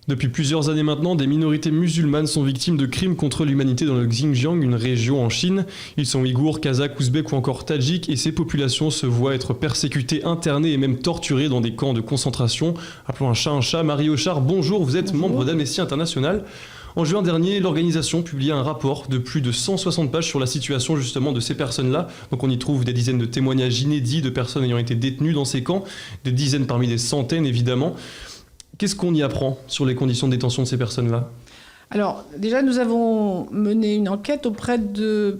Depuis plusieurs années maintenant, des minorités musulmanes sont victimes de crimes contre l'humanité dans le Xinjiang, une région en Chine. Ils sont ouïghours, kazakhs, ouzbeks ou encore tadjiks et ces populations se voient être persécutées, internées et même torturées dans des camps de concentration. Appelons un chat. Marie Auchard, bonjour, vous êtes membre d'Amnesty International. En juin dernier, l'organisation publiait un rapport de plus de 160 pages sur la situation justement de ces personnes-là. Donc on y trouve des dizaines de témoignages inédits de personnes ayant été détenues dans ces camps, des dizaines parmi des centaines évidemment. Qu'est-ce qu'on y apprend sur les conditions de détention de ces personnes-là ? Alors, déjà, nous avons mené une enquête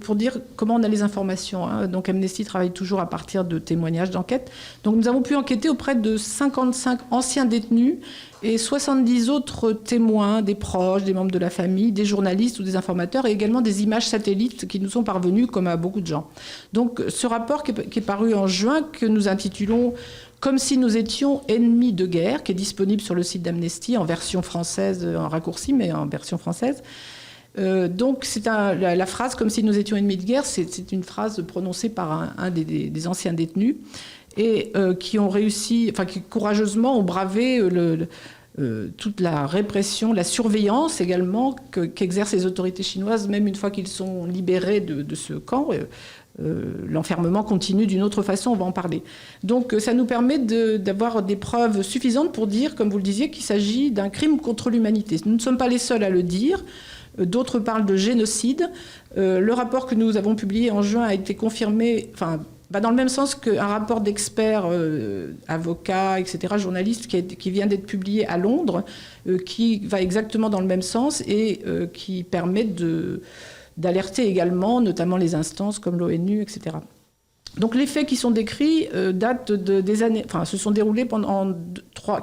pour dire comment on a les informations. Donc, Amnesty travaille toujours à partir de témoignages d'enquête. Donc, nous avons pu enquêter auprès de 55 anciens détenus et 70 autres témoins, des proches, des membres de la famille, des journalistes ou des informateurs, et également des images satellites qui nous sont parvenues, comme à beaucoup de gens. Donc, ce rapport qui est paru en juin, que nous intitulons « Comme si nous étions ennemis de guerre », qui est disponible sur le site d'Amnesty en version française, en raccourci, mais en version française. Donc, la phrase « Comme si nous étions ennemis de guerre », c'est une phrase prononcée par un des anciens détenus et qui ont réussi, enfin, qui courageusement ont bravé toute la répression, la surveillance également qu'exercent les autorités chinoises, même une fois qu'ils sont libérés de ce camp. L'enfermement continue d'une autre façon, on va en parler. Donc ça nous permet d'avoir des preuves suffisantes pour dire, comme vous le disiez, qu'il s'agit d'un crime contre l'humanité. Nous ne sommes pas les seuls à le dire. D'autres parlent de génocide. Le rapport que nous avons publié en juin a été confirmé, va dans le même sens qu'un rapport d'experts, avocats, etc., journalistes, qui vient d'être publié à Londres, qui va exactement dans le même sens et qui permet d'alerter également, notamment les instances comme l'ONU, etc. Donc les faits qui sont décrits datent des années, se sont déroulés pendant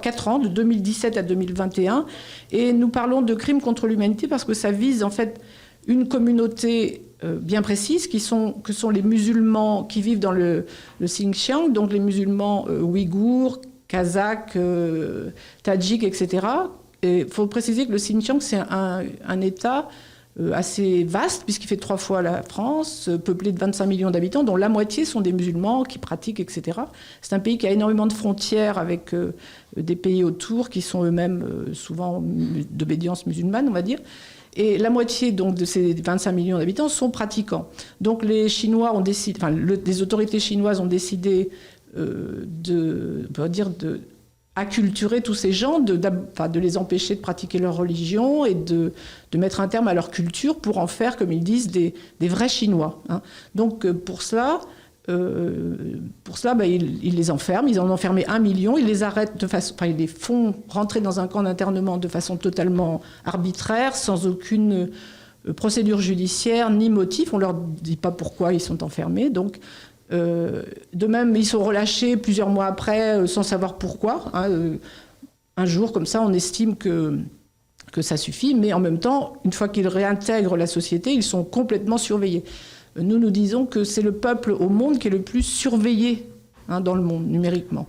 4 ans, de 2017 à 2021, et nous parlons de crimes contre l'humanité parce que ça vise en fait une communauté bien précise, que sont les musulmans qui vivent dans le Xinjiang, donc les musulmans ouïghours, kazakhs, tadjiks, etc. Il faut préciser que le Xinjiang, c'est un État assez vaste, puisqu'il fait 3 fois la France, peuplé de 25 millions d'habitants, dont la moitié sont des musulmans qui pratiquent, etc. C'est un pays qui a énormément de frontières avec des pays autour qui sont eux-mêmes souvent d'obédience musulmane, on va dire. Et la moitié donc, de ces 25 millions d'habitants sont pratiquants. Donc les Chinois ont décidé, les autorités chinoises ont décidé acculturer tous ces gens, de les empêcher de pratiquer leur religion et de mettre un terme à leur culture pour en faire, comme ils disent, des vrais Chinois. Donc pour cela, ils les enferment. Ils en ont enfermé 1 million. Ils les arrêtent ils les font rentrer dans un camp d'internement de façon totalement arbitraire, sans aucune procédure judiciaire ni motif. On leur dit pas pourquoi ils sont enfermés. Donc de même, ils sont relâchés plusieurs mois après, sans savoir pourquoi. Un jour, comme ça, on estime que ça suffit, mais en même temps, une fois qu'ils réintègrent la société, ils sont complètement surveillés. Nous disons que c'est le peuple au monde qui est le plus surveillé dans le monde, numériquement.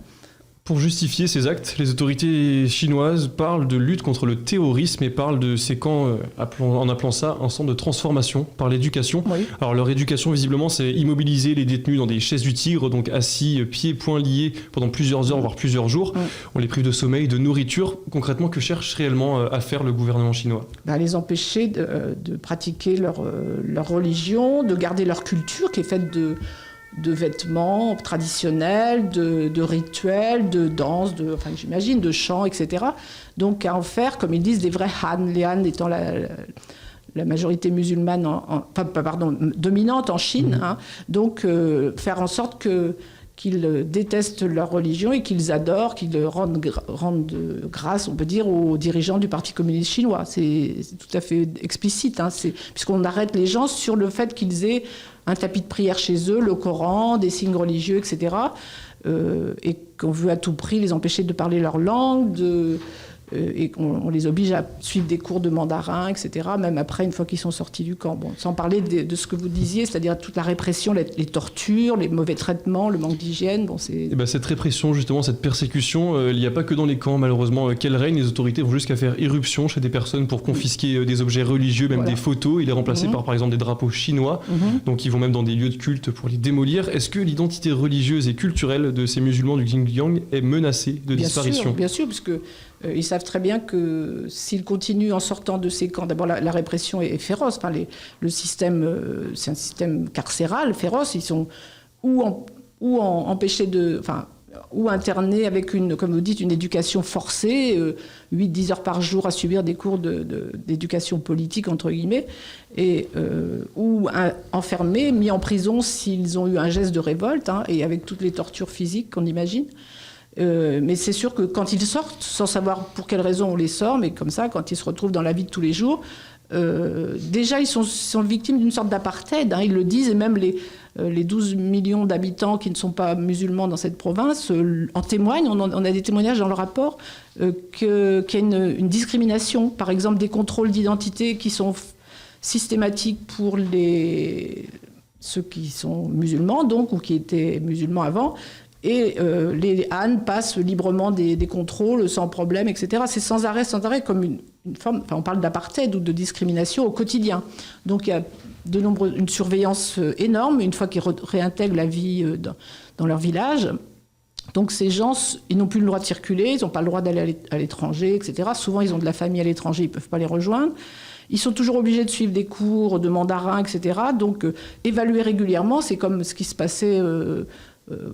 Pour justifier ces actes, les autorités chinoises parlent de lutte contre le terrorisme et parlent de ces camps, en appelant ça un centre de transformation par l'éducation. Oui. Alors leur éducation, visiblement, c'est immobiliser les détenus dans des chaises du tigre, donc assis, pieds, poings liés pendant plusieurs heures, voire plusieurs jours. Oui. On les prive de sommeil, de nourriture. Concrètement, que cherche réellement à faire le gouvernement chinois ? Les empêcher de pratiquer leur religion, de garder leur culture qui est faite de vêtements traditionnels, de rituels, de danse, j'imagine, de chants, etc. Donc à en faire, comme ils disent, des vrais Han, les Han étant la majorité musulmane, dominante en Chine. Donc faire en sorte qu'ils détestent leur religion et qu'ils adorent, qu'ils rendent grâce, on peut dire, aux dirigeants du Parti communiste chinois. C'est tout à fait explicite, puisqu'on arrête les gens sur le fait qu'ils aient un tapis de prière chez eux, le Coran, des signes religieux, etc. Et qu'on veut à tout prix les empêcher de parler leur langue, et qu'on les oblige à suivre des cours de mandarin, etc., même après, une fois qu'ils sont sortis du camp. Bon, sans parler de ce que vous disiez, c'est-à-dire toute la répression, les tortures, les mauvais traitements, le manque d'hygiène. Cette répression, justement, cette persécution, il n'y a pas que dans les camps, malheureusement, qu'elle règne. Les autorités vont jusqu'à faire irruption chez des personnes pour confisquer des objets religieux, même des photos, et les remplacer par exemple, des drapeaux chinois. Donc ils vont même dans des lieux de culte pour les démolir. Est-ce que l'identité religieuse et culturelle de ces musulmans du Xinjiang est menacée de disparition ? Bien sûr, parce que Ils savent très bien que s'ils continuent en sortant de ces camps, d'abord la répression est féroce. Enfin, le système, c'est un système carcéral féroce. Ils sont empêchés ou internés avec comme vous dites, une éducation forcée, 8-10 heures par jour à subir des cours d'éducation politique, entre guillemets, ou enfermés, mis en prison s'ils ont eu un geste de révolte, et avec toutes les tortures physiques qu'on imagine. Mais c'est sûr que quand ils sortent, sans savoir pour quelles raisons on les sort, mais comme ça, quand ils se retrouvent dans la vie de tous les jours, déjà ils sont victimes d'une sorte d'apartheid, ils le disent, et même les 12 millions d'habitants qui ne sont pas musulmans dans cette province en témoignent. On a des témoignages dans le rapport qu'il y a une discrimination, par exemple des contrôles d'identité qui sont systématiques pour ceux qui sont musulmans, donc, ou qui étaient musulmans avant. Et les Han passent librement des contrôles sans problème, etc. C'est sans arrêt, comme une forme, on parle d'apartheid ou de discrimination au quotidien. Donc il y a une surveillance énorme une fois qu'ils réintègrent la vie dans leur village. Donc ces gens, ils n'ont plus le droit de circuler, ils n'ont pas le droit d'aller à l'étranger, etc. Souvent, ils ont de la famille à l'étranger, ils ne peuvent pas les rejoindre. Ils sont toujours obligés de suivre des cours de mandarin, etc. Donc évaluer régulièrement, c'est comme ce qui se passait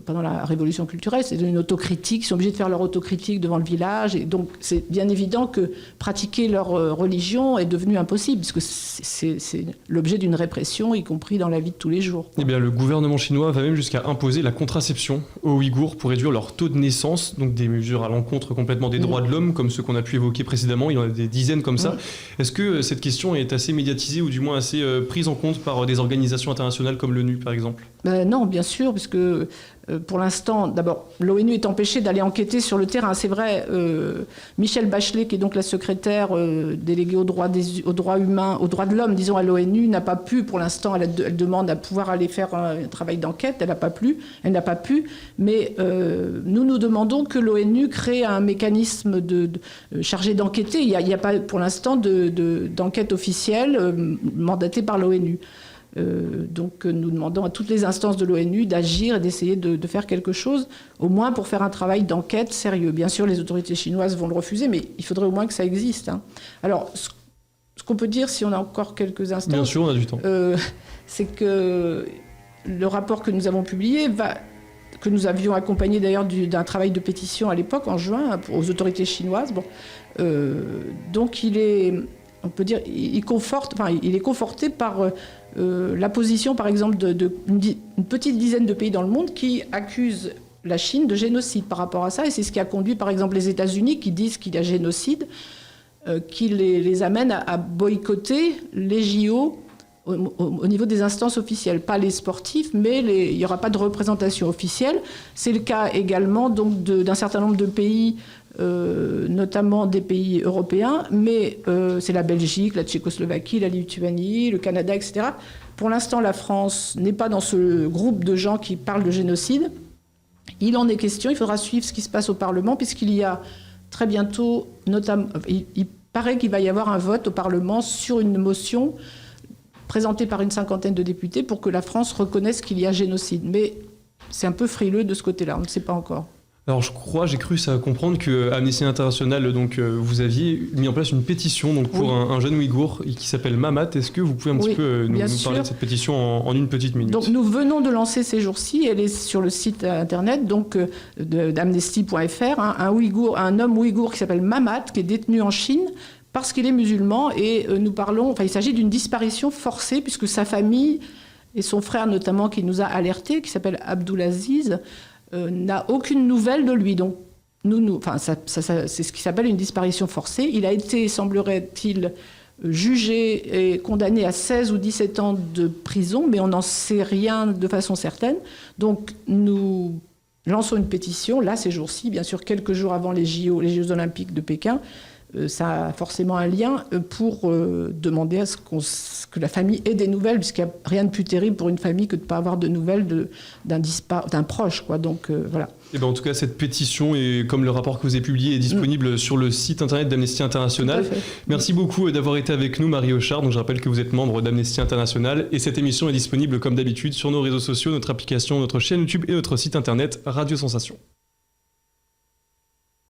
pendant la révolution culturelle, c'est une autocritique, ils sont obligés de faire leur autocritique devant le village, et donc c'est bien évident que pratiquer leur religion est devenu impossible, parce que c'est l'objet d'une répression, y compris dans la vie de tous les jours. Eh bien, le gouvernement chinois va même jusqu'à imposer la contraception aux Ouïghours pour réduire leur taux de naissance, donc des mesures à l'encontre complètement des droits de l'homme, comme ceux qu'on a pu évoquer précédemment, il y en a des dizaines comme ça. Est-ce que cette question est assez médiatisée, ou du moins assez prise en compte par des organisations internationales comme l'ONU, par exemple ? Non, bien sûr, parce que pour l'instant, d'abord, l'ONU est empêchée d'aller enquêter sur le terrain. C'est vrai, Michelle Bachelet, qui est donc la secrétaire déléguée aux droits humains, aux droits de l'homme, disons, à l'ONU, n'a pas pu, pour l'instant, elle demande à pouvoir aller faire un travail d'enquête, elle n'a pas pu, mais nous demandons que l'ONU crée un mécanisme chargé d'enquêter. Il n'y a pas, pour l'instant, d'enquête officielle mandatée par l'ONU. Donc nous demandons à toutes les instances de l'ONU d'agir et d'essayer de faire quelque chose, au moins pour faire un travail d'enquête sérieux. Bien sûr, les autorités chinoises vont le refuser, mais il faudrait au moins que ça existe. Alors, ce qu'on peut dire, si on a encore quelques instants... Bien sûr, on a du temps. C'est que le rapport que nous avons publié que nous avions accompagné d'ailleurs d'un travail de pétition à l'époque, en juin, aux autorités chinoises. Donc on peut dire, il est conforté par la position, par exemple, d'une petite dizaine de pays dans le monde qui accusent la Chine de génocide par rapport à ça. Et c'est ce qui a conduit, par exemple, les États-Unis, qui disent qu'il y a génocide, qui les amène à boycotter les JO au niveau des instances officielles. Pas les sportifs, mais il n'y aura pas de représentation officielle. C'est le cas également donc, d'un certain nombre de pays, notamment des pays européens, mais c'est la Belgique, la Tchécoslovaquie, la Lituanie, le Canada, etc. Pour l'instant, la France n'est pas dans ce groupe de gens qui parlent de génocide. Il en est question, il faudra suivre ce qui se passe au Parlement, puisqu'il y a très bientôt, notamment, il paraît qu'il va y avoir un vote au Parlement sur une motion présentée par une 50aine de députés pour que la France reconnaisse qu'il y a génocide. Mais c'est un peu frileux de ce côté-là, on ne sait pas encore. Alors j'ai cru comprendre que Amnesty International, donc vous aviez mis en place une pétition donc pour un jeune Ouïghour qui s'appelle Mamat. Est-ce que vous pouvez un petit peu nous parler de cette pétition en une petite minute ? Donc nous venons de lancer ces jours-ci, elle est sur le site internet donc d'amnesty.fr, un homme ouïghour qui s'appelle Mamat, qui est détenu en Chine parce qu'il est musulman, et il s'agit d'une disparition forcée puisque sa famille et son frère notamment qui nous a alertés, qui s'appelle Abdulaziz, n'a aucune nouvelle de lui. Donc, c'est ce qui s'appelle une disparition forcée. Il a été, semblerait-il, jugé et condamné à 16 ou 17 ans de prison, mais on n'en sait rien de façon certaine. Donc, nous lançons une pétition, là, ces jours-ci, bien sûr, quelques jours avant les Jeux Olympiques de Pékin. Ça a forcément un lien pour demander que la famille ait des nouvelles, puisqu'il n'y a rien de plus terrible pour une famille que de ne pas avoir de nouvelles d'un proche, quoi. Donc voilà. Et en tout cas, cette pétition, et comme le rapport que vous avez publié, est disponible sur le site internet d'Amnesty International. Merci beaucoup d'avoir été avec nous, Marie Hochard. Donc, je rappelle que vous êtes membre d'Amnesty International, et cette émission est disponible comme d'habitude sur nos réseaux sociaux, notre application, notre chaîne YouTube et notre site internet Radio Sensation.